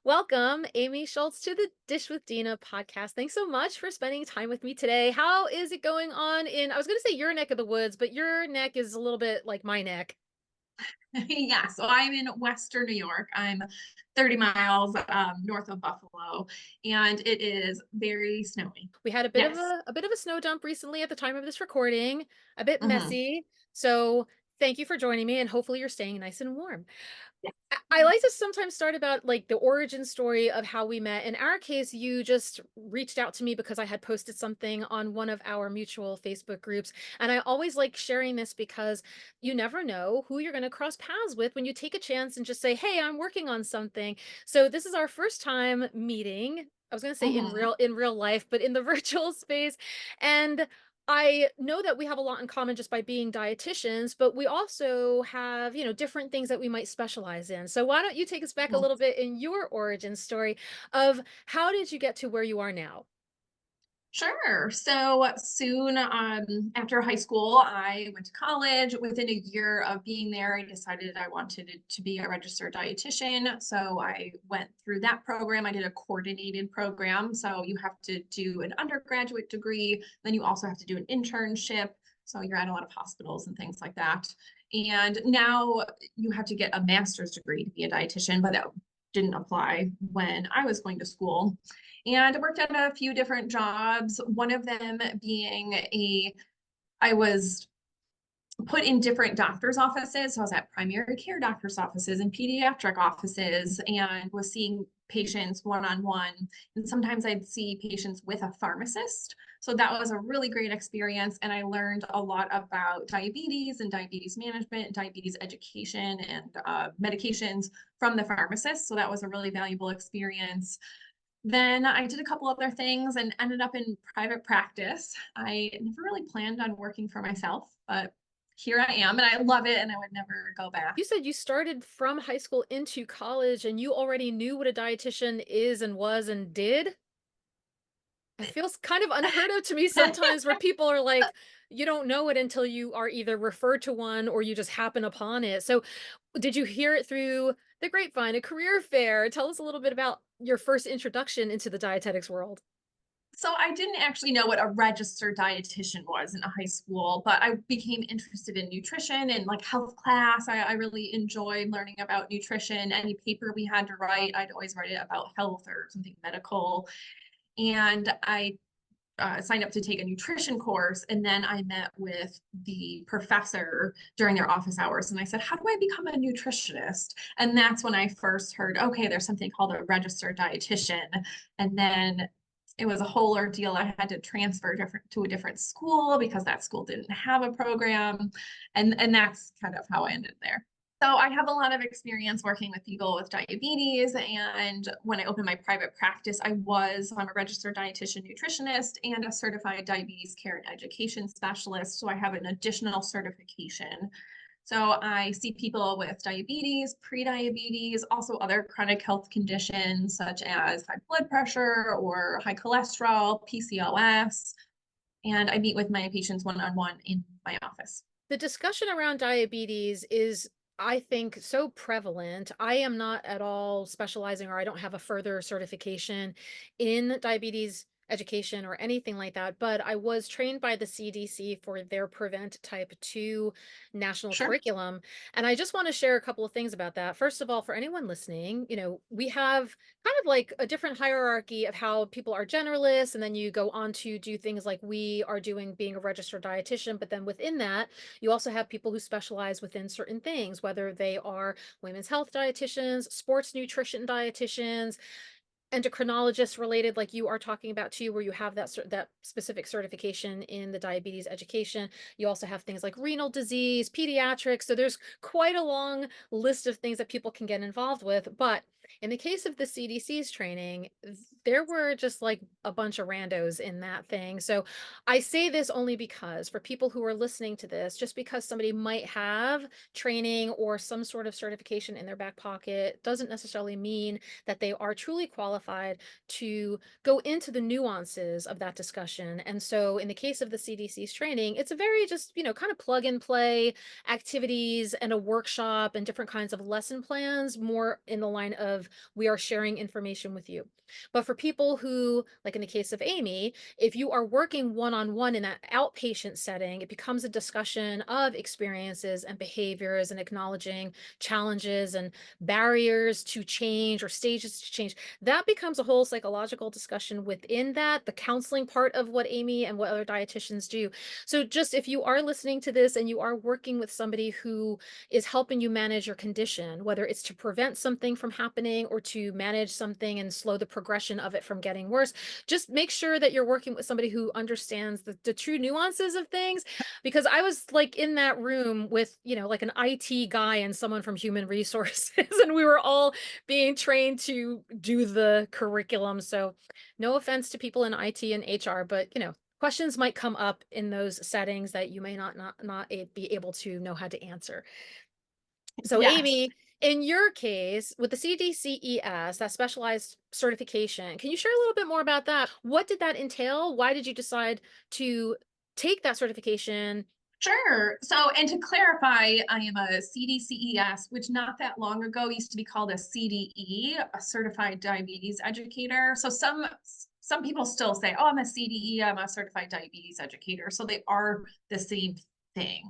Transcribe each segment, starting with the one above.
Welcome, Amy Shults, to the Dish with Dina podcast. Thanks so much for spending time with me today. How is it going on I was going to say your neck of the woods, but your neck is a little bit like my neck. Yeah, so I'm in Western New York. I'm 30 miles north of Buffalo, and it is very snowy. We had Yes. a bit of a snow dump recently at the time of this recording, a bit Hmm. messy. So thank you for joining me, and hopefully you're staying nice and warm. Yes. I like to sometimes start about like the origin story of how we met. In our case, you just reached out to me because I had posted something on one of our mutual Facebook groups. And I always like sharing this because you never know who you're going to cross paths with when you take a chance and just say, "Hey, I'm working on something." So this is our first time meeting. I was going to say Hmm. in real life, but in the virtual space. And I know that we have a lot in common just by being dietitians, but we also have, different things that we might specialize in. So why don't you take us back a little bit in your origin story of how did you get to where you are now? Sure. So soon after high school, I went to college. Within a year of being there, I decided I wanted to be a registered dietitian. So I went through that program. I did a coordinated program. So you have to do an undergraduate degree, then you also have to do an internship. So you're at a lot of hospitals and things like that. And now you have to get a master's degree to be a dietitian, but that didn't apply when I was going to school. And I worked at a few different jobs, one of them being I was put in different doctor's offices. So I was at primary care doctor's offices and pediatric offices and was seeing patients one-on-one. And sometimes I'd see patients with a pharmacist. So that was a really great experience. And I learned a lot about diabetes and diabetes management, diabetes education, and medications from the pharmacist. So that was a really valuable experience. Then I did a couple other things and ended up in private practice. I never really planned on working for myself, but here I am and I love it and I would never go back. You said you started from high school into college and you already knew what a dietitian is and was and did. It feels kind of unheard of to me sometimes where people are like, you don't know it until you are either referred to one or you just happen upon it. So, did you hear it through the grapevine, a career fair? Tell us a little bit about your first introduction into the dietetics world. So I didn't actually know what a registered dietitian was in high school, but I became interested in nutrition and like health class. I really enjoyed learning about nutrition. Any paper we had to write, I'd always write it about health or something medical. And I signed up to take a nutrition course. And then I met with the professor during their office hours. And I said, how do I become a nutritionist? And that's when I first heard, okay, there's something called a registered dietitian. And then it was a whole ordeal. I had to transfer to a different school because that school didn't have a program. And that's kind of how I ended there. So I have a lot of experience working with people with diabetes. And when I opened my private practice, I'm a registered dietitian nutritionist and a certified diabetes care and education specialist. So I have an additional certification. So I see people with diabetes, prediabetes, also other chronic health conditions such as high blood pressure or high cholesterol, PCOS. And I meet with my patients one-on-one in my office. The discussion around diabetes is, I think, so prevalent. I am not at all specializing, or I don't have a further certification in diabetes education or anything like that, but I was trained by the CDC for their Prevent Type 2 national Sure. curriculum. And I just want to share a couple of things about that. First of all, for anyone listening, we have kind of like a different hierarchy of how people are generalists, and then you go on to do things like we are doing being a registered dietitian, but then within that, you also have people who specialize within certain things, whether they are women's health dietitians, sports nutrition dietitians, endocrinologists related, like you are talking about too, where you have that specific certification in the diabetes education. You also have things like renal disease, pediatrics. So there's quite a long list of things that people can get involved with. But in the case of the CDC's training, there were just like a bunch of randos in that thing. So I say this only because for people who are listening to this, just because somebody might have training or some sort of certification in their back pocket doesn't necessarily mean that they are truly qualified to go into the nuances of that discussion. And so in the case of the CDC's training, it's a very just, kind of plug and play activities and a workshop and different kinds of lesson plans, more in the line of we are sharing information with you. But for people who, like in the case of Amy, if you are working one-on-one in that outpatient setting, it becomes a discussion of experiences and behaviors and acknowledging challenges and barriers to change or stages to change. That becomes a whole psychological discussion within that, the counseling part of what Amy and what other dietitians do. So just if you are listening to this and you are working with somebody who is helping you manage your condition, whether it's to prevent something from happening or to manage something and slow the progression of it from getting worse, just make sure that you're working with somebody who understands the true nuances of things. Because I was like in that room with, like an IT guy and someone from human resources, and we were all being trained to do the curriculum. So no offense to people in IT and HR, but questions might come up in those settings that you may not be able to know how to answer. So Yes. Amy, in your case, with the CDCES, that specialized certification, can you share a little bit more about that? What did that entail? Why did you decide to take that certification? Sure. So, and to clarify, I am a CDCES, which not that long ago used to be called a CDE, a certified diabetes educator. So some people still say, "Oh, I'm a CDE, I'm a certified diabetes educator." So they are the same thing.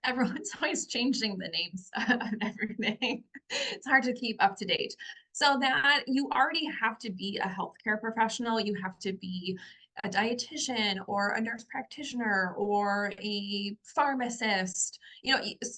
Everyone's always changing the names of everything. It's hard to keep up to date. So that you already have to be a healthcare professional, you have to be a dietitian or a nurse practitioner or a pharmacist.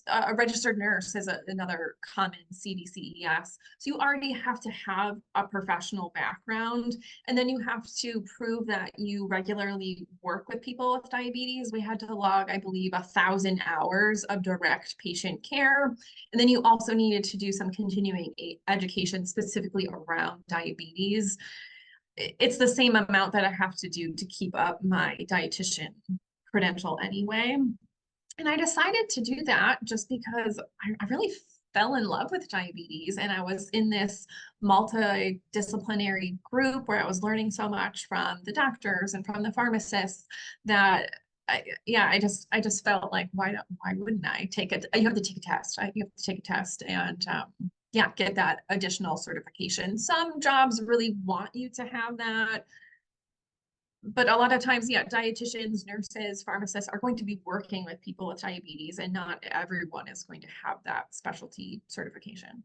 A registered nurse is another common CDCES. So you already have to have a professional background, and then you have to prove that you regularly work with people with diabetes. We had to log, I believe, 1,000 hours of direct patient care. And then you also needed to do some continuing education specifically around diabetes. It's the same amount that I have to do to keep up my dietitian credential anyway. And I decided to do that just because I really fell in love with diabetes, and I was in this multidisciplinary group where I was learning so much from the doctors and from the pharmacists that I just felt like why wouldn't I take it? You have to take a test. You have to take a test and get that additional certification. Some jobs really want you to have that, but a lot of times, dietitians, nurses, pharmacists are going to be working with people with diabetes, and not everyone is going to have that specialty certification.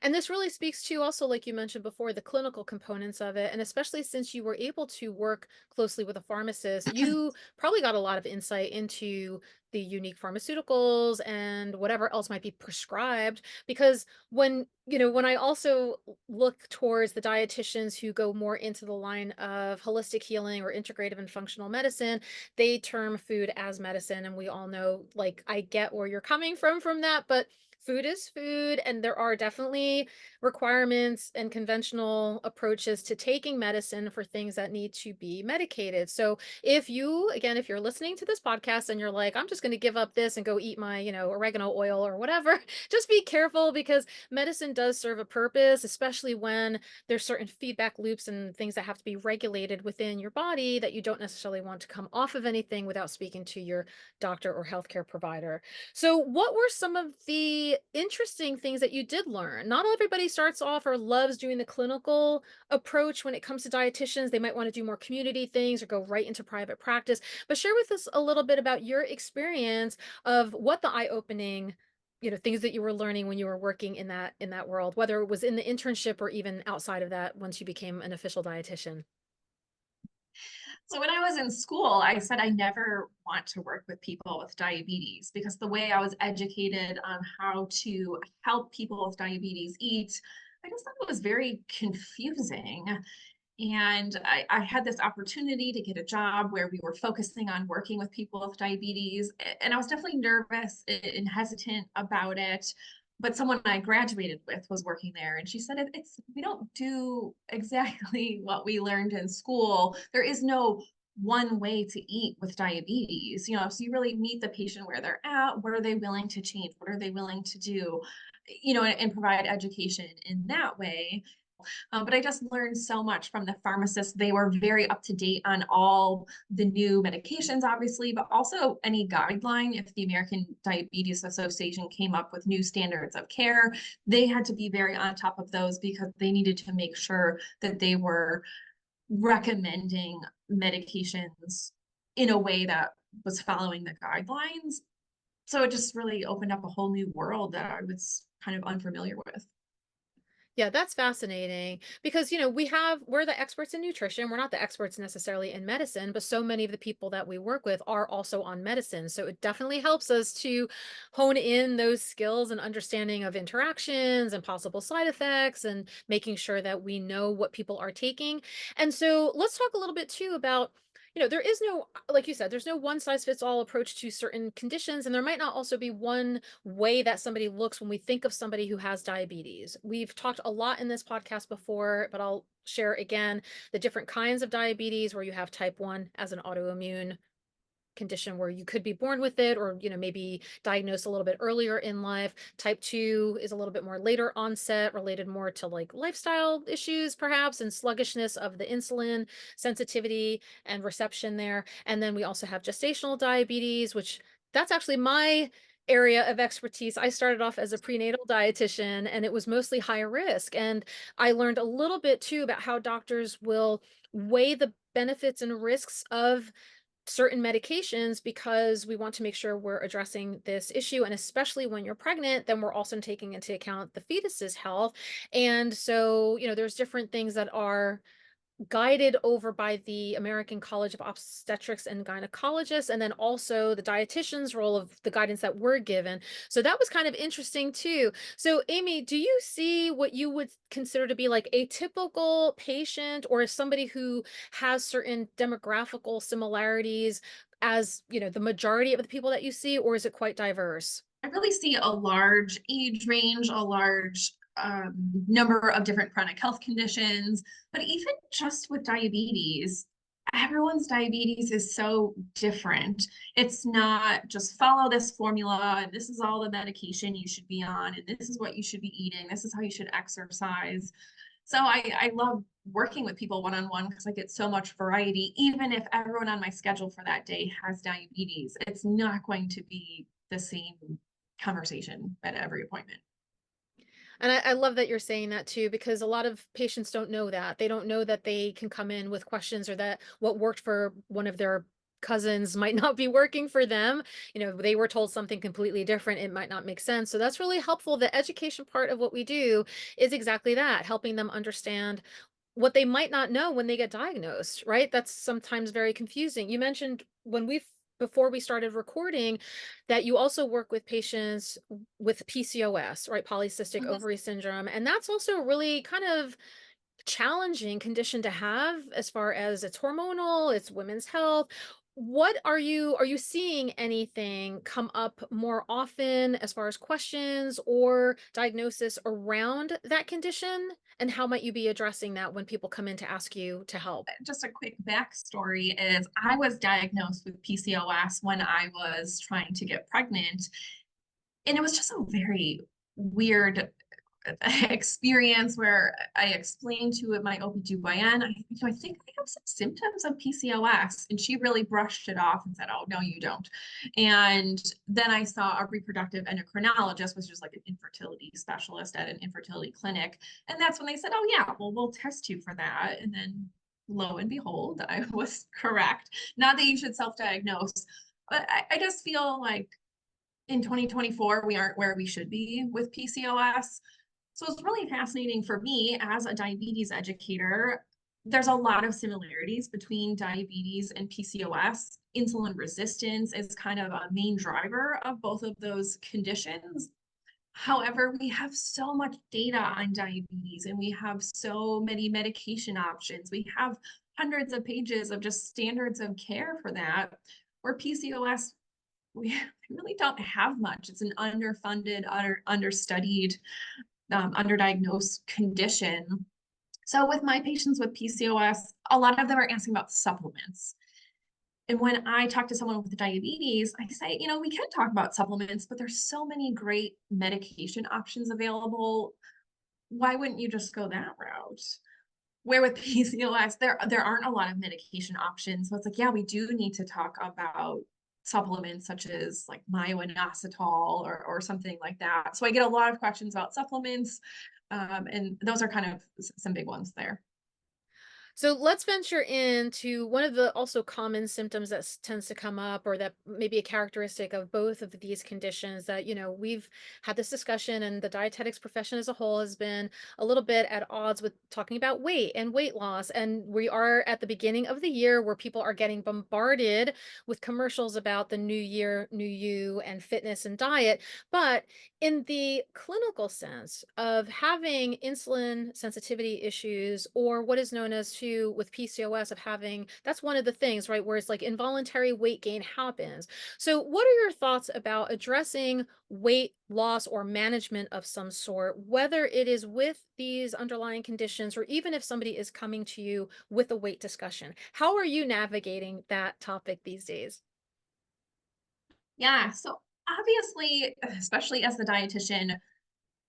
And this really speaks to also, like you mentioned before, the clinical components of it. And especially since you were able to work closely with a pharmacist, you probably got a lot of insight into the unique pharmaceuticals and whatever else might be prescribed. Because when I also look towards the dietitians who go more into the line of holistic healing or integrative and functional medicine, they term food as medicine. And we all know, like, I get where you're coming from that, but food is food, and there are definitely requirements and conventional approaches to taking medicine for things that need to be medicated. So if you're listening to this podcast and you're like, I'm just going to give up this and go eat my, oregano oil or whatever, just be careful, because medicine does serve a purpose, especially when there's certain feedback loops and things that have to be regulated within your body that you don't necessarily want to come off of anything without speaking to your doctor or healthcare provider. So, what were some of the interesting things that you did learn? Not everybody starts off or loves doing the clinical approach when it comes to dietitians. They might want to do more community things or go right into private practice. But share with us a little bit about your experience of what the eye-opening, things that you were learning when you were working in that world, whether it was in the internship or even outside of that once you became an official dietitian. So when I was in school, I said I never want to work with people with diabetes because the way I was educated on how to help people with diabetes eat, I just thought it was very confusing. And I had this opportunity to get a job where we were focusing on working with people with diabetes. And I was definitely nervous and hesitant about it. but someone I graduated with was working there, and she said it's we don't do exactly what we learned in school. There is no one way to eat with diabetes, so you really meet the patient where they're at. What are they willing to change? What are they willing to do? And provide education in that way. But I just learned so much from the pharmacists. They were very up to date on all the new medications, obviously, but also any guideline. If the American Diabetes Association came up with new standards of care, they had to be very on top of those because they needed to make sure that they were recommending medications in a way that was following the guidelines. So it just really opened up a whole new world that I was kind of unfamiliar with. Yeah, that's fascinating because, we're the experts in nutrition. We're not the experts necessarily in medicine, but so many of the people that we work with are also on medicine. So it definitely helps us to hone in those skills and understanding of interactions and possible side effects and making sure that we know what people are taking. And so let's talk a little bit too about there is no, like you said, there's no one size fits all approach to certain conditions. And there might not also be one way that somebody looks when we think of somebody who has diabetes. We've talked a lot in this podcast before, but I'll share again the different kinds of diabetes where you have type 1 as an autoimmune condition where you could be born with it or maybe diagnosed a little bit earlier in life. Type 2 is a little bit more later onset, related more to like lifestyle issues perhaps, and sluggishness of the insulin sensitivity and reception there. And then we also have gestational diabetes, which that's actually my area of expertise. I started off as a prenatal dietitian and it was mostly high risk, and I learned a little bit too about how doctors will weigh the benefits and risks of certain medications because we want to make sure we're addressing this issue. And especially when you're pregnant, then we're also taking into account the fetus's health. And so, there's different things that are guided over by the American College of Obstetrics and Gynecologists, and then also the dietitian's role of the guidance that we're given. So that was kind of interesting too. So Amy, do you see what you would consider to be like a typical patient or somebody who has certain demographical similarities as, the majority of the people that you see, or is it quite diverse? I really see a large age range, a large number of different chronic health conditions, but even just with diabetes, everyone's diabetes is so different. It's not just follow this formula and this is all the medication you should be on and this is what you should be eating. This is how you should exercise. So I love working with people one-on-one because I get so much variety. Even if everyone on my schedule for that day has diabetes, it's not going to be the same conversation at every appointment. And I love that you're saying that too, because a lot of patients don't know that. They don't know that they can come in with questions or that what worked for one of their cousins might not be working for them. They were told something completely different. It might not make sense. So that's really helpful. The education part of what we do is exactly that, helping them understand what they might not know when they get diagnosed, right? That's sometimes very confusing. You mentioned before we started recording that you also work with patients with PCOS, right? Polycystic Mhm. ovary syndrome. And that's also a really kind of challenging condition to have as far as it's hormonal, it's women's health. What are you seeing anything come up more often as far as questions or diagnosis around that condition? And how might you be addressing that when people come in to ask you to help? Just a quick backstory is I was diagnosed with PCOS when I was trying to get pregnant. And it was just a very weird experience where I explained to my OBGYN, I think I have some symptoms of PCOS. And she really brushed it off and said, oh, no, you don't. And then I saw a reproductive endocrinologist, which is like an infertility specialist at an infertility clinic. And that's when they said, oh, yeah, well, we'll test you for that. And then lo and behold, I was correct. Not that you should self diagnose, but I just feel like in 2024, we aren't where we should be with PCOS. So it's really fascinating for me as a diabetes educator. There's a lot of similarities between diabetes and PCOS. Insulin resistance is kind of a main driver of both of those conditions. However, we have so much data on diabetes and we have so many medication options. We have hundreds of pages of just standards of care for that, where PCOS we really don't have much. It's an underfunded, understudied, underdiagnosed condition. So with my patients with PCOS, a lot of them are asking about supplements. And when I talk to someone with diabetes, I say, we can talk about supplements, but there's so many great medication options available. Why wouldn't you just go that route? Where with PCOS, there aren't a lot of medication options. So it's like, yeah, we do need to talk about supplements such as like myo-inositol or something like that. So I get a lot of questions about supplements, and those are kind of some big ones there. So let's venture into one of the also common symptoms that tends to come up, or that may be a characteristic of both of these conditions that, we've had this discussion, and the dietetics profession as a whole has been a little bit at odds with talking about weight and weight loss. And we are at the beginning of the year where people are getting bombarded with commercials about the new year, new you, and fitness and diet. But in the clinical sense of having insulin sensitivity issues, or what is known as with PCOS of having, that's one of the things, right, where it's like involuntary weight gain happens. So what are your thoughts about addressing weight loss or management of some sort, whether it is with these underlying conditions, or even if somebody is coming to you with a weight discussion? How are you navigating that topic these days? Yeah. So obviously, especially as the dietitian,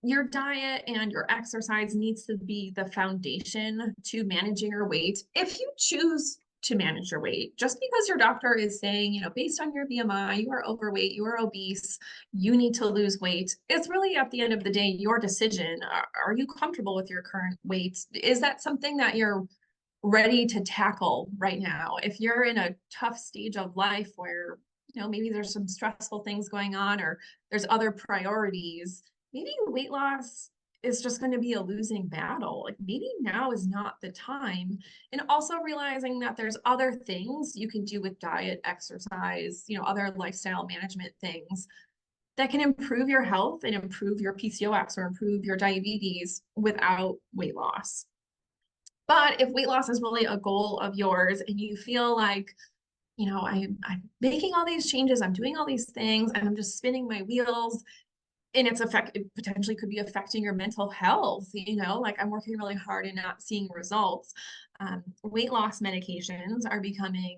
your diet and your exercise needs to be the foundation to managing your weight. If you choose to manage your weight, just because your doctor is saying, based on your BMI, you are overweight, you are obese, you need to lose weight, it's really at the end of the day your decision. Are you comfortable with your current weight? Is that something that you're ready to tackle right now? If you're in a tough stage of life where, maybe there's some stressful things going on, or there's other priorities, maybe weight loss is just going to be a losing battle. Like maybe now is not the time. And also realizing that there's other things you can do with diet, exercise, other lifestyle management things that can improve your health and improve your PCOS or improve your diabetes without weight loss. But if weight loss is really a goal of yours and you feel like, I'm making all these changes, I'm doing all these things, and I'm just spinning my wheels, and it potentially could be affecting your mental health, like I'm working really hard and not seeing results. Weight loss medications are becoming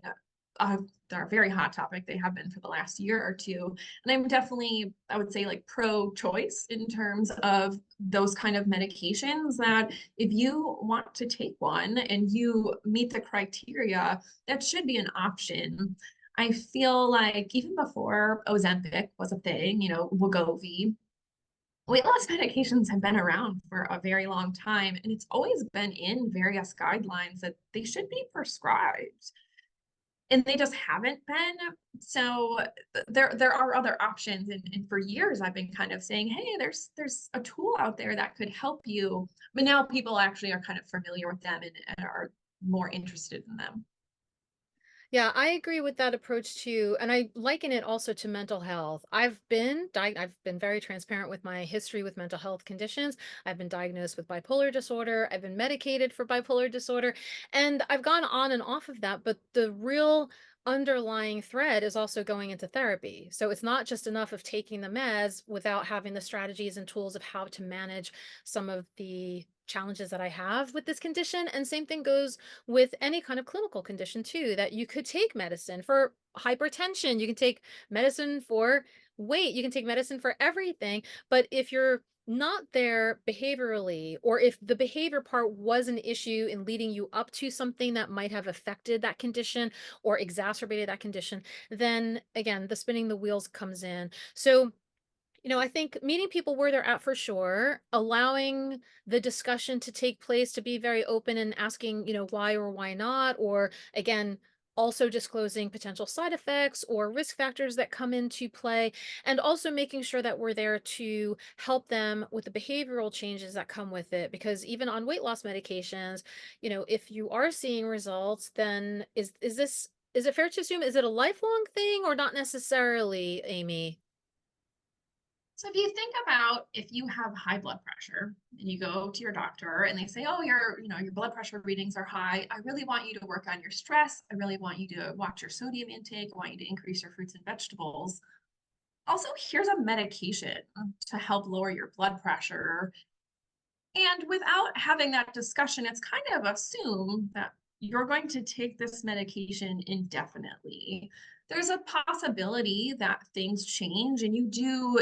they're a very hot topic. They have been for the last year or two. And I'm definitely, I would say, like pro-choice in terms of those kind of medications, that if you want to take one and you meet the criteria, that should be an option. I feel like even before Ozempic was a thing, Wegovy, weight loss medications have been around for a very long time, and it's always been in various guidelines that they should be prescribed, and they just haven't been. So there are other options, and for years I've been kind of saying, hey, there's a tool out there that could help you, but now people actually are kind of familiar with them and are more interested in them. Yeah, I agree with that approach too, and I liken it also to mental health. I've been very transparent with my history with mental health conditions. I've been diagnosed with bipolar disorder. I've been medicated for bipolar disorder, and I've gone on and off of that, but the real underlying thread is also going into therapy. So it's not just enough of taking the meds without having the strategies and tools of how to manage some of the challenges that I have with this condition. And same thing goes with any kind of clinical condition too, that you could take medicine for hypertension, you can take medicine for weight, you can take medicine for everything. But if you're not there behaviorally, or if the behavior part was an issue in leading you up to something that might have affected that condition or exacerbated that condition, then again, the spinning the wheels comes in. So I think meeting people where they're at for sure, allowing the discussion to take place, to be very open and asking, why or why not, or again, also disclosing potential side effects or risk factors that come into play, and also making sure that we're there to help them with the behavioral changes that come with it. Because even on weight loss medications, if you are seeing results, then is it fair to assume, is it a lifelong thing or not necessarily, Amy? So if you think about, if you have high blood pressure and you go to your doctor and they say, oh, your blood pressure readings are high, I really want you to work on your stress. I really want you to watch your sodium intake. I want you to increase your fruits and vegetables. Also, here's a medication to help lower your blood pressure. And without having that discussion, it's kind of assumed that you're going to take this medication indefinitely. There's a possibility that things change and you do,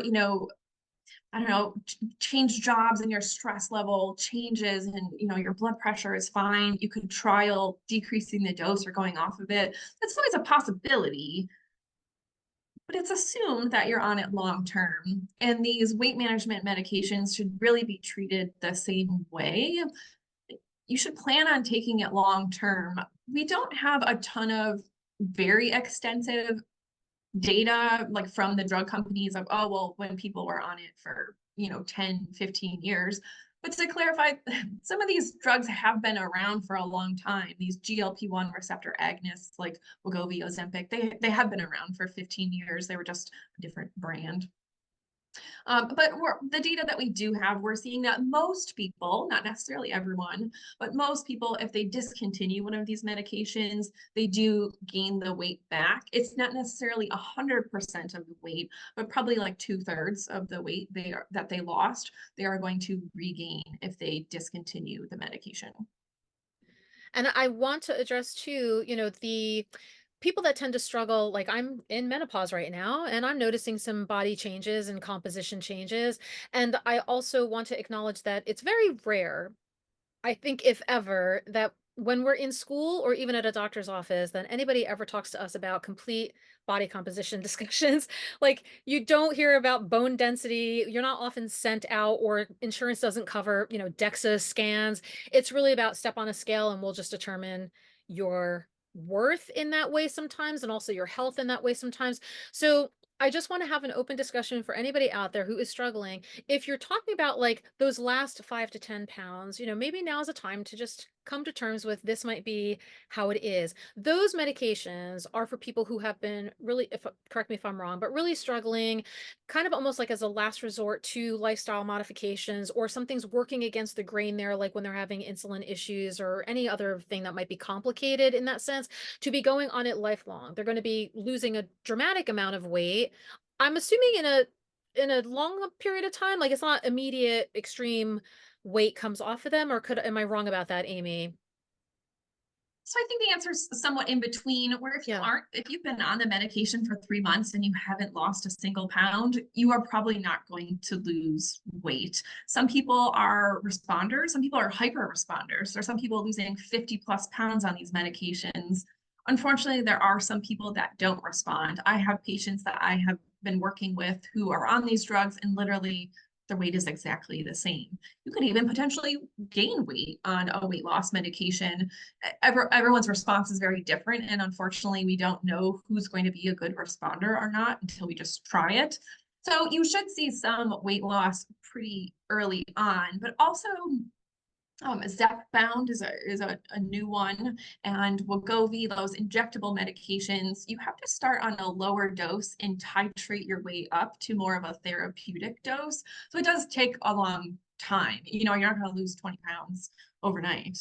I don't know, change jobs and your stress level changes and, your blood pressure is fine. You could trial decreasing the dose or going off of it. That's always a possibility, but it's assumed that you're on it long term. And these weight management medications should really be treated the same way. You should plan on taking it long term. We don't have a ton of very extensive data like from the drug companies of, oh, well, when people were on it for 10, 15 years. But to clarify, some of these drugs have been around for a long time. These GLP-1 receptor agonists like Wegovy, Ozempic, they have been around for 15 years. They were just a different brand. But the data that we do have, we're seeing that most people, not necessarily everyone, but most people, if they discontinue one of these medications, they do gain the weight back. It's not necessarily 100% of the weight, but probably like 2/3 of the weight that they lost, they are going to regain if they discontinue the medication. And I want to address too, the people that tend to struggle, like I'm in menopause right now, and I'm noticing some body changes and composition changes. And I also want to acknowledge that it's very rare, I think, if ever, that when we're in school or even at a doctor's office, that anybody ever talks to us about complete body composition discussions. Like, you don't hear about bone density. You're not often sent out, or insurance doesn't cover, DEXA scans. It's really about step on a scale and we'll just determine your worth in that way sometimes, and also your health in that way sometimes. So I just want to have an open discussion for anybody out there who is struggling. If you're talking about like those last 5 to 10 pounds, maybe now is a time to just come to terms with this might be how it is. Those medications are for people who have been really, if correct me if I'm wrong, but really struggling, kind of almost like as a last resort to lifestyle modifications, or something's working against the grain there, like when they're having insulin issues or any other thing that might be complicated in that sense, to be going on it lifelong. They're going to be losing a dramatic amount of weight. I'm assuming in a long period of time, like it's not immediate extreme weight comes off of them, or am I wrong about that, Amy? So I think the answer is somewhat in between, where Yeah. if you've been on the medication for 3 months and you haven't lost a single pound, you are probably not going to lose weight. Some people are responders, some people are hyper responders. There's some people losing 50+ pounds on these medications. Unfortunately, there are some people that don't respond. I have patients that I have been working with who are on these drugs and literally their weight is exactly the same. You could even potentially gain weight on a weight loss medication. Everyone's response is very different. And unfortunately, we don't know who's going to be a good responder or not until we just try it. So you should see some weight loss pretty early on, but also Zepbound is a new one, and Wegovy, those injectable medications, you have to start on a lower dose and titrate your way up to more of a therapeutic dose. So it does take a long time. You're not going to lose 20 pounds overnight.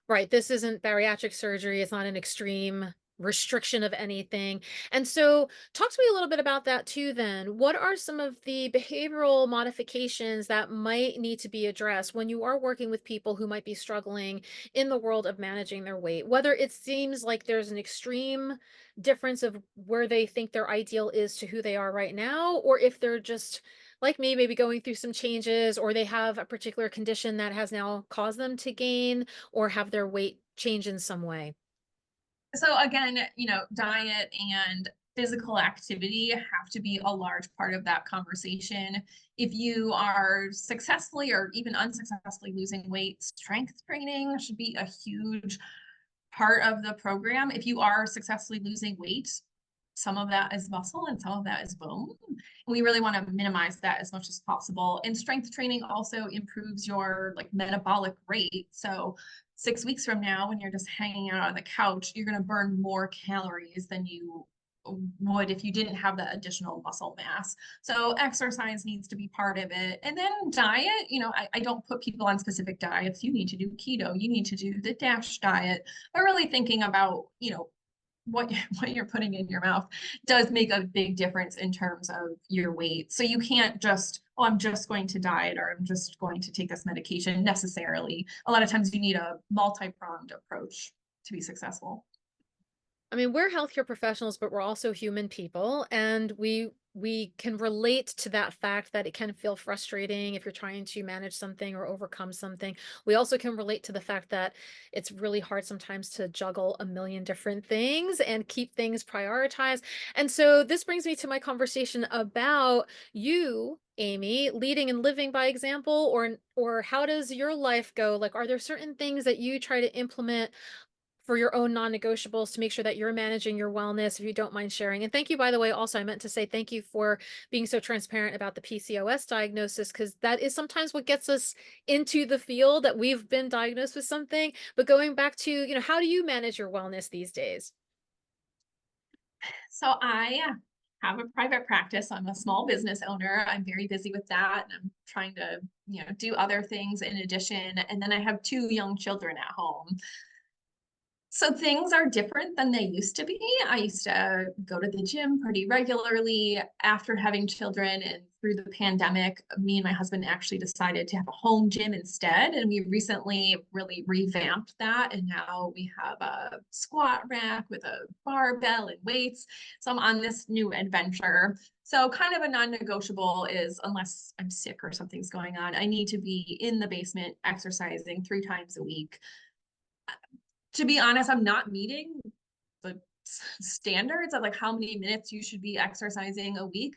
Right. This isn't bariatric surgery. It's not an extreme restriction of anything. And so, talk to me a little bit about that too, then. What are some of the behavioral modifications that might need to be addressed when you are working with people who might be struggling in the world of managing their weight? Whether it seems like there's an extreme difference of where they think their ideal is to who they are right now, or if they're just like me, maybe going through some changes, or they have a particular condition that has now caused them to gain or have their weight change in some way. So again, diet and physical activity have to be a large part of that conversation. If you are successfully or even unsuccessfully losing weight, strength training should be a huge part of the program. If you are successfully losing weight, some of that is muscle and some of that is bone. We really want to minimize that as much as possible. And strength training also improves your like metabolic rate. So 6 weeks from now, when you're just hanging out on the couch, you're going to burn more calories than you would if you didn't have that additional muscle mass. So exercise needs to be part of it. And then diet, I don't put people on specific diets. You need to do keto, you need to do the DASH diet, but really thinking about, what what you're putting in your mouth does make a big difference in terms of your weight. So you can't just, oh, I'm just going to diet or I'm just going to take this medication necessarily. A lot of times you need a multi-pronged approach to be successful. I mean, we're healthcare professionals, but we're also human people, and we can relate to that fact that it can feel frustrating if you're trying to manage something or overcome something. We also can relate to the fact that it's really hard sometimes to juggle a million different things and keep things prioritized. And so this brings me to my conversation about you, Amy, leading and living by example, or how does your life go? Like, are there certain things that you try to implement for your own non-negotiables to make sure that you're managing your wellness, if you don't mind sharing? And thank you, by the way, also, I meant to say thank you for being so transparent about the PCOS diagnosis, because that is sometimes what gets us into the field, that we've been diagnosed with something. But going back to, how do you manage your wellness these days? So I have a private practice. I'm a small business owner. I'm very busy with that. And I'm trying to, do other things in addition. And then I have two young children at home. So things are different than they used to be. I used to go to the gym pretty regularly after having children, and through the pandemic, me and my husband actually decided to have a home gym instead. And we recently really revamped that. And now we have a squat rack with a barbell and weights. So I'm on this new adventure. So kind of a non-negotiable is, unless I'm sick or something's going on, I need to be in the basement exercising 3 times a week. To be honest, I'm not meeting the standards of like how many minutes you should be exercising a week.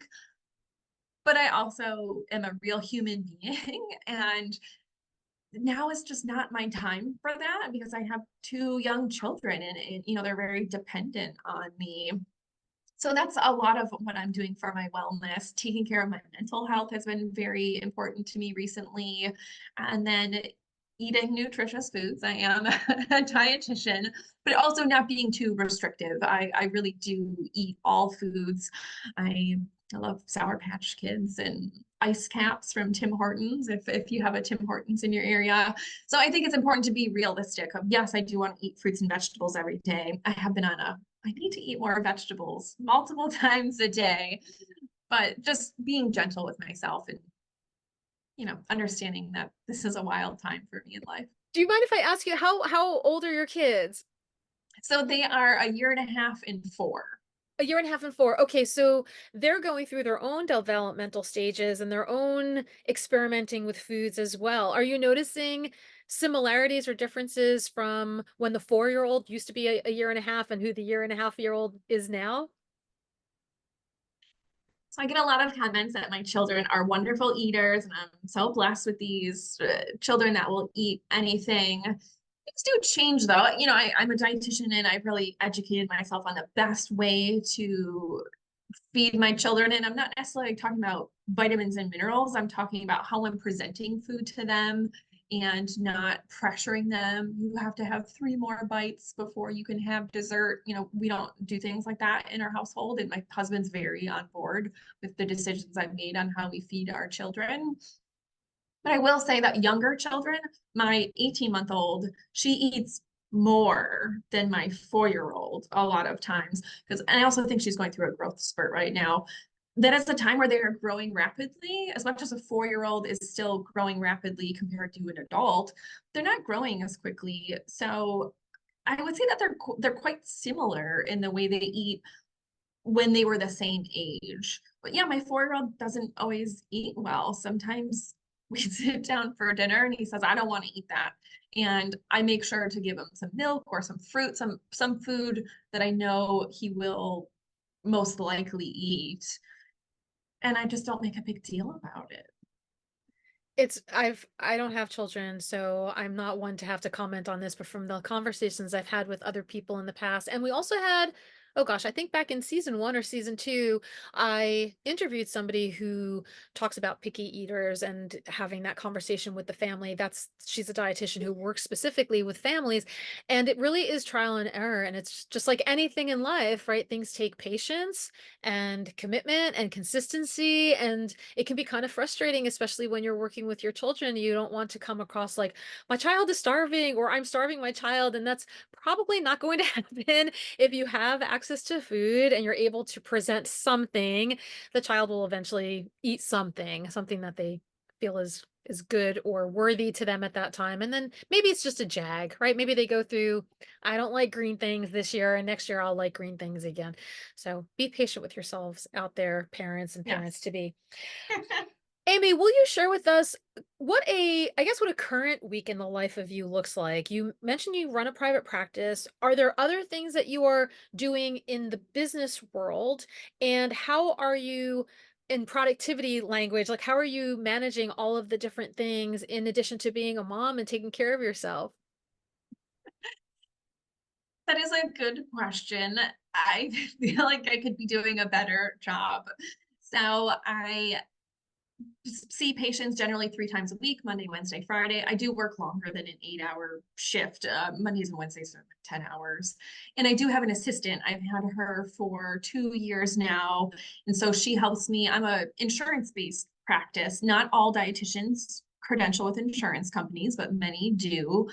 But I also am a real human being. And now is just not my time for that because I have two young children, and they're very dependent on me. So that's a lot of what I'm doing for my wellness. Taking care of my mental health has been very important to me recently. And then eating nutritious foods. I am a dietitian, but also not being too restrictive. I really do eat all foods. I love Sour Patch Kids and ice caps from Tim Hortons, if you have a Tim Hortons in your area. So I think it's important to be realistic of, yes, I do want to eat fruits and vegetables every day. I need to eat more vegetables multiple times a day, but just being gentle with myself and, understanding that this is a wild time for me in life. Do you mind if I ask you, how old are your kids? So they are a year and a half and 4. A year and a half and 4. Okay, so they're going through their own developmental stages and their own experimenting with foods as well. Are you noticing similarities or differences from when the 4-year-old used to be a year and a half and who the year-and-a-half-year-old is now? So I get a lot of comments that my children are wonderful eaters, and I'm so blessed with these children that will eat anything. Things do change though. I'm a dietitian and I've really educated myself on the best way to feed my children. And I'm not necessarily talking about vitamins and minerals. I'm talking about how I'm presenting food to them and not pressuring them. You have to have 3 more bites before you can have dessert. We don't do things like that in our household. And my husband's very on board with the decisions I've made on how we feed our children. But I will say that younger children, my 18-month-old, she eats more than my 4-year-old a lot of times. And I also think she's going through a growth spurt right now. That is the time where they are growing rapidly. As much as a 4-year-old is still growing rapidly compared to an adult, they're not growing as quickly. So I would say that they're quite similar in the way they eat when they were the same age. But yeah, my 4-year-old doesn't always eat well. Sometimes we sit down for dinner and he says, I don't want to eat that. And I make sure to give him some milk or some fruit, some food that I know he will most likely eat. And I just don't make a big deal about it. I don't have children, so I'm not one to have to comment on this, but from the conversations I've had with other people in the past, and we also had Oh gosh, I think back in season 1 or season 2, I interviewed somebody who talks about picky eaters and having that conversation with the family. She's a dietitian who works specifically with families, and it really is trial and error. And it's just like anything in life, right? Things take patience and commitment and consistency, and it can be kind of frustrating, especially when you're working with your children. You don't want to come across like, my child is starving or I'm starving my child, and that's probably not going to happen. If you have access to food and you're able to present something, the child will eventually eat something that they feel is good or worthy to them at that time. And then maybe it's just a jag, right? Maybe they go through, I don't like green things this year, and next year I'll like green things again. So be patient with yourselves out there, parents and parents Yes. to be. Amy, will you share with us what a current week in the life of you looks like? You mentioned you run a private practice. Are there other things that you are doing in the business world? And how are you in productivity language? Like, how are you managing all of the different things in addition to being a mom and taking care of yourself? That is a good question. I feel like I could be doing a better job. So I see patients generally 3 times a week, Monday, Wednesday, Friday. I do work longer than an 8-hour shift. Mondays and Wednesdays are 10 hours. And I do have an assistant. I've had her for 2 years now. And so she helps me. I'm a insurance-based practice. Not all dietitians credential with insurance companies, but many do.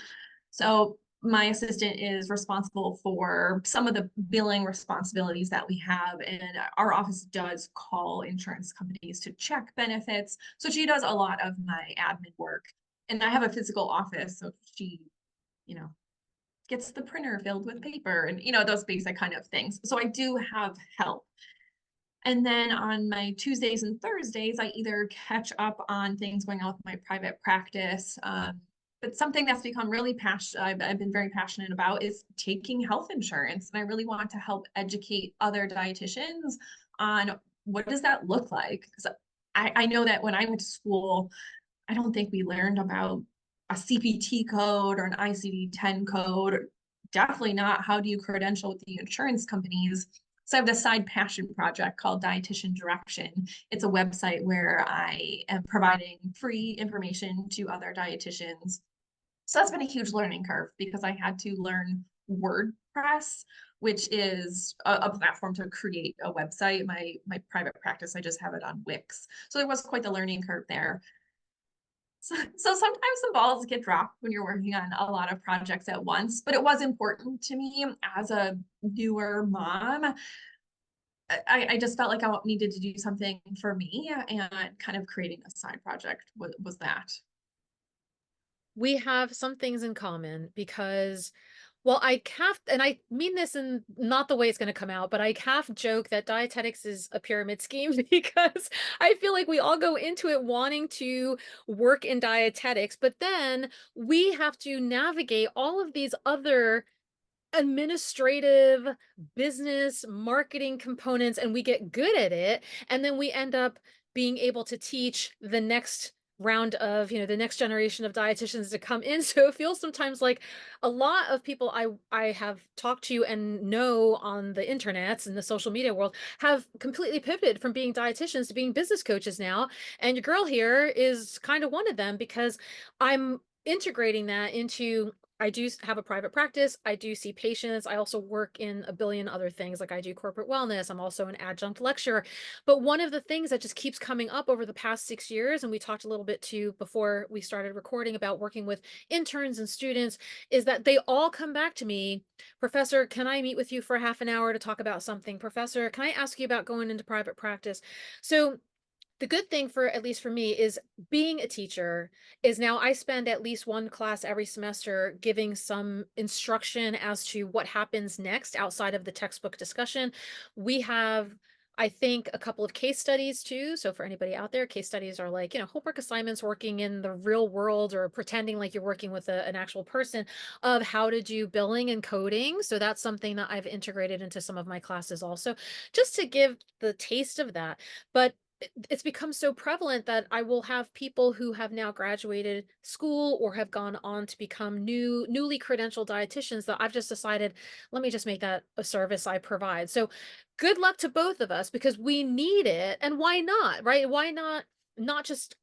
So my assistant is responsible for some of the billing responsibilities that we have, and our office does call insurance companies to check benefits. So she does a lot of my admin work. And I have a physical office, so she, you know, gets the printer filled with paper and, those basic kind of things. So I do have help. And then on my Tuesdays and Thursdays, I either catch up on things going on with my private practice. But something that's become really passionate, I've been very passionate about is taking health insurance. And I really want to help educate other dietitians on what does that look like? Because I know that when I went to school, I don't think we learned about a CPT code or an ICD-10 code. Definitely not how do you credential with the insurance companies. So I have this side passion project called Dietitian Direction. It's a website where I am providing free information to other dietitians. So that's been a huge learning curve because I had to learn WordPress, which is a platform to create a website. My private practice, I just have it on Wix. So there was quite the learning curve there. So sometimes the balls get dropped when you're working on a lot of projects at once, but it was important to me as a newer mom. I just felt like I needed to do something for me, and kind of creating a side project was that. We have some things in common because, well, I have, and I mean this in not the way it's going to come out, but I half joke that dietetics is a pyramid scheme because I feel like we all go into it wanting to work in dietetics, but then we have to navigate all of these other administrative, business, marketing components, and we get good at it, and then we end up being able to teach the next round of, the next generation of dietitians to come in. So it feels sometimes like a lot of people I have talked to and know on the internets and the social media world have completely pivoted from being dietitians to being business coaches now. And your girl here is kind of one of them because I'm integrating that into, I do have a private practice. I do see patients. I also work in a billion other things. Like I do corporate wellness. I'm also an adjunct lecturer. But one of the things that just keeps coming up over the past 6 years, and we talked a little bit too before we started recording about working with interns and students, is that they all come back to me, Professor, can I meet with you for half an hour to talk about something? Professor, can I ask you about going into private practice? So the good thing, for at least for me, is being a teacher is now I spend at least one class every semester giving some instruction as to what happens next outside of the textbook discussion. We have, I think, a couple of case studies too. So for anybody out there, case studies are like, homework assignments working in the real world or pretending like you're working with an actual person of how to do billing and coding. So that's something that I've integrated into some of my classes also, just to give the taste of that. But it's become so prevalent that I will have people who have now graduated school or have gone on to become newly credentialed dietitians that I've just decided, let me just make that a service I provide. So good luck to both of us because we need it. And why not, right? Why not just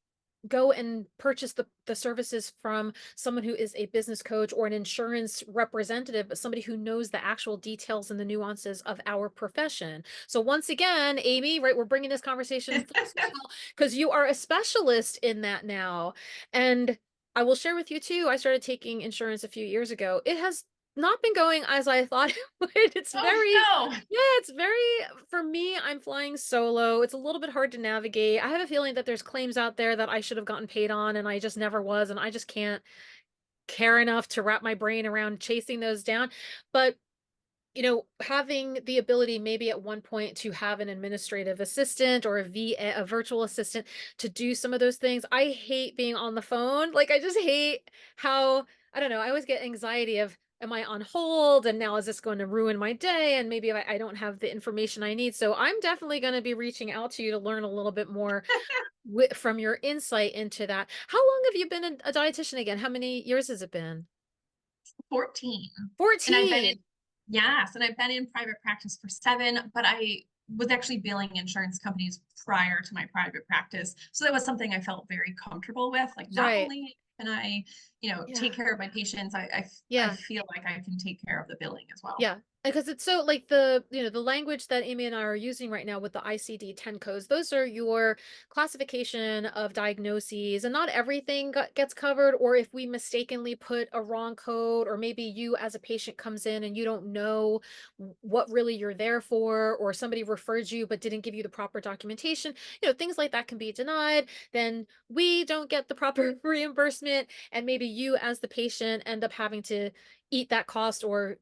go and purchase the services from someone who is a business coach or an insurance representative, but somebody who knows the actual details and the nuances of our profession. So once again, Amy, right, we're bringing this conversation full circle because you are a specialist in that now. And I will share with you too, I started taking insurance a few years ago. It has not been going as I thought it would. It's Oh very, no. yeah, it's very, for me, I'm flying solo. It's a little bit hard to navigate. I have a feeling that there's claims out there that I should have gotten paid on and I just never was. And I just can't care enough to wrap my brain around chasing those down. But having the ability maybe at one point to have an administrative assistant or a virtual assistant to do some of those things. I hate being on the phone. Like I just hate how, I don't know, I always get anxiety of, am I on hold? And now is this going to ruin my day? And maybe I don't have the information I need. So I'm definitely going to be reaching out to you to learn a little bit more from your insight into that. How long have you been a dietitian again? How many years has it been? 14. And I've been in, 14. yes, and I've been in private practice for 7, but I was actually billing insurance companies prior to my private practice. So that was something I felt very comfortable with. Like not Right. only can I, take Yeah. care of my patients, I Yeah. feel like I can take care of the billing as well. Yeah, because it's so like the language that Amy and I are using right now with the ICD-10 codes, those are your classification of diagnoses, and not everything gets covered. Or if we mistakenly put a wrong code, or maybe you as a patient comes in and you don't know what really you're there for, or somebody referred you but didn't give you the proper documentation, things like that can be denied. Then we don't get the proper reimbursement, and maybe you as the patient end up having to eat that cost or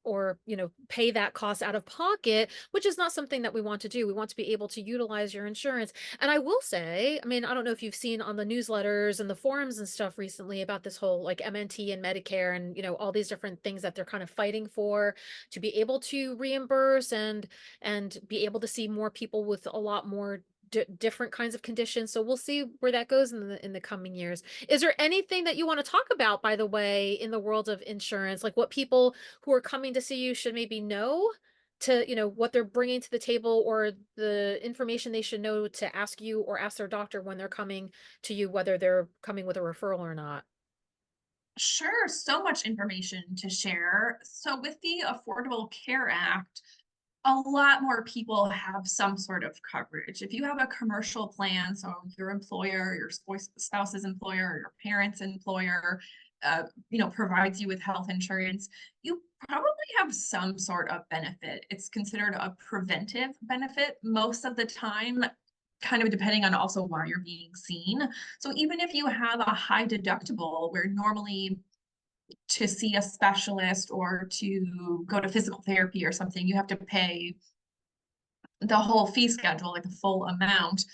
pay that cost out of pocket, which is not something that we want to do. We want to be able to utilize your insurance. And I will say, I mean, I don't know if you've seen on the newsletters and the forums and stuff recently about this whole like MNT and Medicare and all these different things that they're kind of fighting for, to be able to reimburse and be able to see more people with a lot more different kinds of conditions. So we'll see where that goes in the coming years. Is there anything that you want to talk about, by the way, in the world of insurance, like what people who are coming to see you should maybe know, to, what they're bringing to the table, or the information they should know to ask you or ask their doctor when they're coming to you, whether they're coming with a referral or not? Sure, so much information to share. So with the Affordable Care Act, a lot more people have some sort of coverage. If you have a commercial plan, so your employer, your spouse's employer, or your parents' employer, provides you with health insurance, you probably have some sort of benefit. It's considered a preventive benefit most of the time, kind of depending on also why you're being seen. So even if you have a high deductible, where normally to see a specialist or to go to physical therapy or something, you have to pay the whole fee schedule, like the full amount.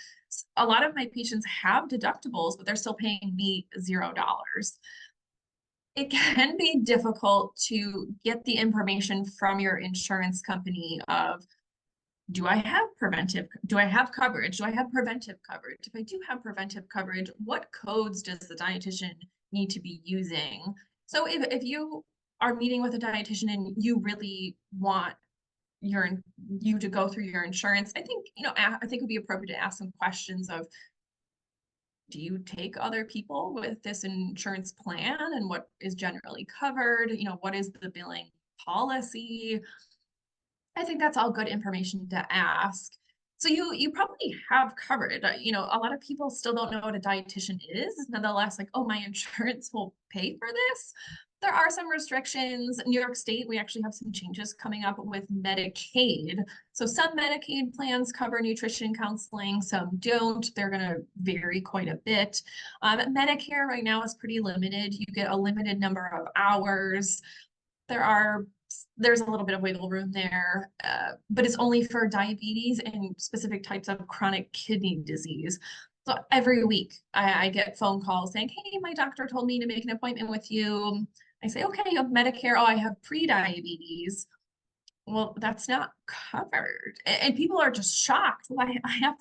A lot of my patients have deductibles, but they're still paying me $0. It can be difficult to get the information from your insurance company of, do I have coverage? Do I have preventive coverage? If I do have preventive coverage, what codes does the dietitian need to be using? So if you are meeting with a dietitian and you really want you to go through your insurance, I think, I think it would be appropriate to ask some questions of, do you take other people with this insurance plan, and what is generally covered? What is the billing policy? I think that's all good information to ask. So you probably have covered. A lot of people still don't know what a dietitian is. Nonetheless, like, oh, my insurance will pay for this. There are some restrictions. New York State, we actually have some changes coming up with Medicaid. So some Medicaid plans cover nutrition counseling, some don't. They're going to vary quite a bit. Medicare right now is pretty limited. You get a limited number of hours. There's a little bit of wiggle room there, but it's only for diabetes and specific types of chronic kidney disease. So every week I get phone calls saying, hey, my doctor told me to make an appointment with you. I say, okay, you have Medicare. Oh, I have pre-diabetes. Well, that's not covered. And people are just shocked. Well, I have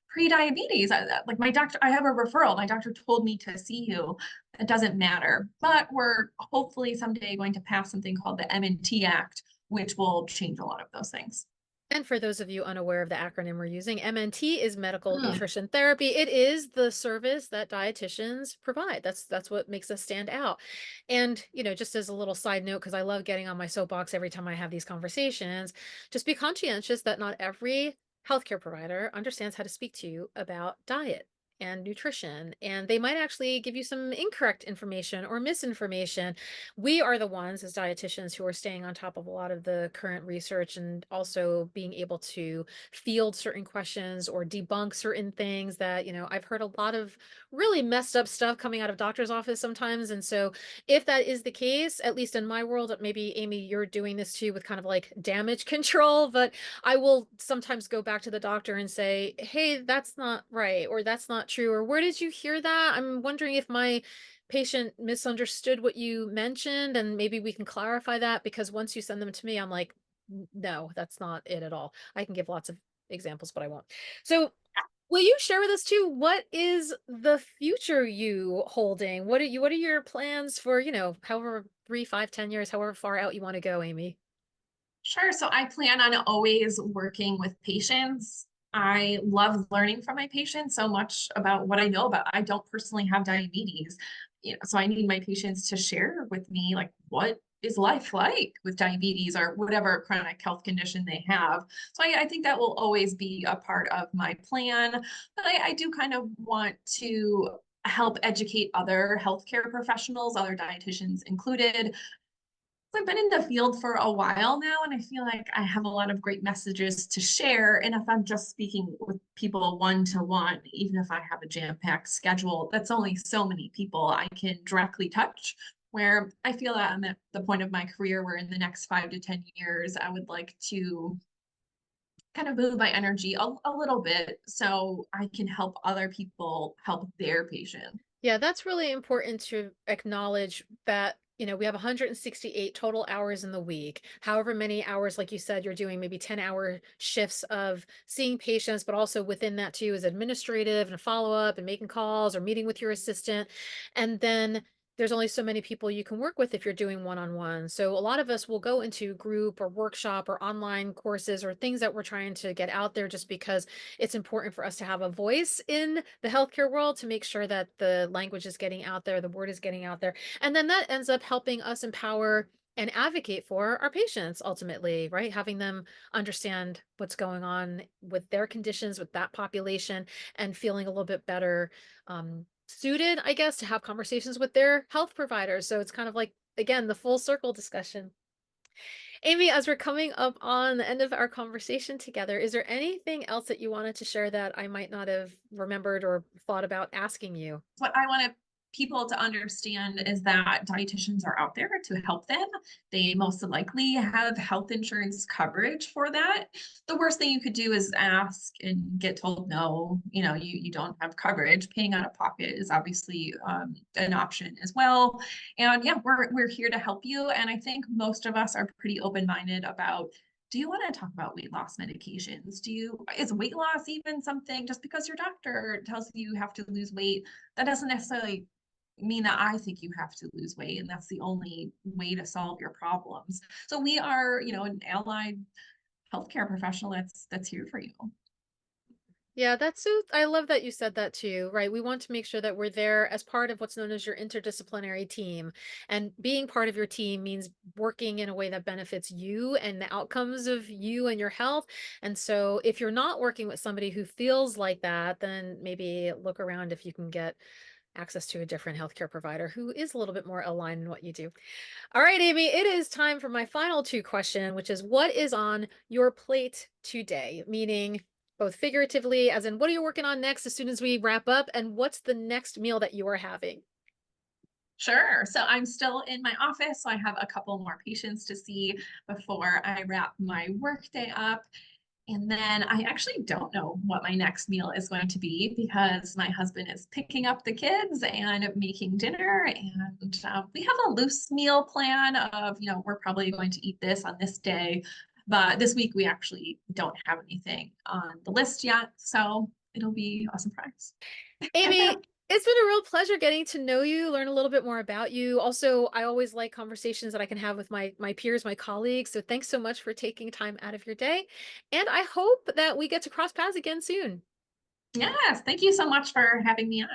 Pre-diabetes, like my doctor, I have a referral. My doctor told me to see you. It doesn't matter. But we're hopefully someday going to pass something called the M&T Act, which will change a lot of those things. And for those of you unaware of the acronym we're using, MNT is medical Hmm. nutrition therapy. It is the service that dietitians provide. That's what makes us stand out. And, just as a little side note, because I love getting on my soapbox every time I have these conversations, just be conscientious that not every healthcare provider understands how to speak to you about diet and nutrition, and they might actually give you some incorrect information or misinformation. We are the ones as dietitians who are staying on top of a lot of the current research and also being able to field certain questions or debunk certain things that, I've heard a lot of really messed up stuff coming out of doctor's office sometimes. And so if that is the case, at least in my world, maybe Amy, you're doing this too with kind of like damage control, but I will sometimes go back to the doctor and say, hey, that's not right, or that's not true, or where did you hear that? I'm wondering if my patient misunderstood what you mentioned, and maybe we can clarify that, because once you send them to me, I'm like, No, that's not it at all." I can give lots of examples, but I won't. So will you share with us too, what is the future you holding? What are your plans for, however 3, 5, 10 years, however far out you want to go, Amy? Sure. So I plan on always working with patients. I love learning from my patients so much about what I know about. I don't personally have diabetes, so I need my patients to share with me like what is life like with diabetes or whatever chronic health condition they have. So I think that will always be a part of my plan. But I do kind of want to help educate other healthcare professionals, other dietitians included. I've been in the field for a while now, and I feel like I have a lot of great messages to share. And if I'm just speaking with people one to one, even if I have a jam-packed schedule, that's only so many people I can directly touch. Where I feel that I'm at the point of my career where in the next 5 to 10 years, I would like to kind of move my energy a little bit so I can help other people help their patients. Yeah, that's really important to acknowledge that, we have 168 total hours in the week. However many hours, like you said, you're doing maybe 10-hour shifts of seeing patients, but also within that too is administrative and follow up and making calls or meeting with your assistant. And then there's only so many people you can work with if you're doing one-on-one. So a lot of us will go into group or workshop or online courses or things that we're trying to get out there just because it's important for us to have a voice in the healthcare world to make sure that the language is getting out there, the word is getting out there. And then that ends up helping us empower and advocate for our patients ultimately, right? Having them understand what's going on with their conditions, with that population, and feeling a little bit better suited, I guess, to have conversations with their health providers. So it's kind of like, again, the full circle discussion. Amy, as we're coming up on the end of our conversation together, is there anything else that you wanted to share that I might not have remembered or thought about asking you? What I want people to understand is that dietitians are out there to help them. They most likely have health insurance coverage for that. The worst thing you could do is ask and get told no, you don't have coverage. Paying out of pocket is obviously an option as well. And yeah, we're here to help you. And I think most of us are pretty open-minded about, do you want to talk about weight loss medications? Is weight loss even something? Just because your doctor tells you have to lose weight, that doesn't necessarily mean that I think you have to lose weight, and that's the only way to solve your problems. So we are, an allied healthcare professional that's here for you. Yeah, that's so, I love that you said that too, right? We want to make sure that we're there as part of what's known as your interdisciplinary team. And being part of your team means working in a way that benefits you and the outcomes of you and your health. And so if you're not working with somebody who feels like that, then maybe look around if you can get access to a different healthcare provider who is a little bit more aligned in what you do. All right, Amy, it is time for my final two question, which is what is on your plate today? Meaning both figuratively, as in what are you working on next as soon as we wrap up, and what's the next meal that you are having? Sure. So I'm still in my office, so I have a couple more patients to see before I wrap my workday up. And then I actually don't know what my next meal is going to be because my husband is picking up the kids and making dinner. And we have a loose meal plan of, we're probably going to eat this on this day. But this week we actually don't have anything on the list yet. So it'll be a surprise. Amy, it's been a real pleasure getting to know you, learn a little bit more about you. Also, I always like conversations that I can have with my peers, my colleagues. So thanks so much for taking time out of your day. And I hope that we get to cross paths again soon. Yes, thank you so much for having me on.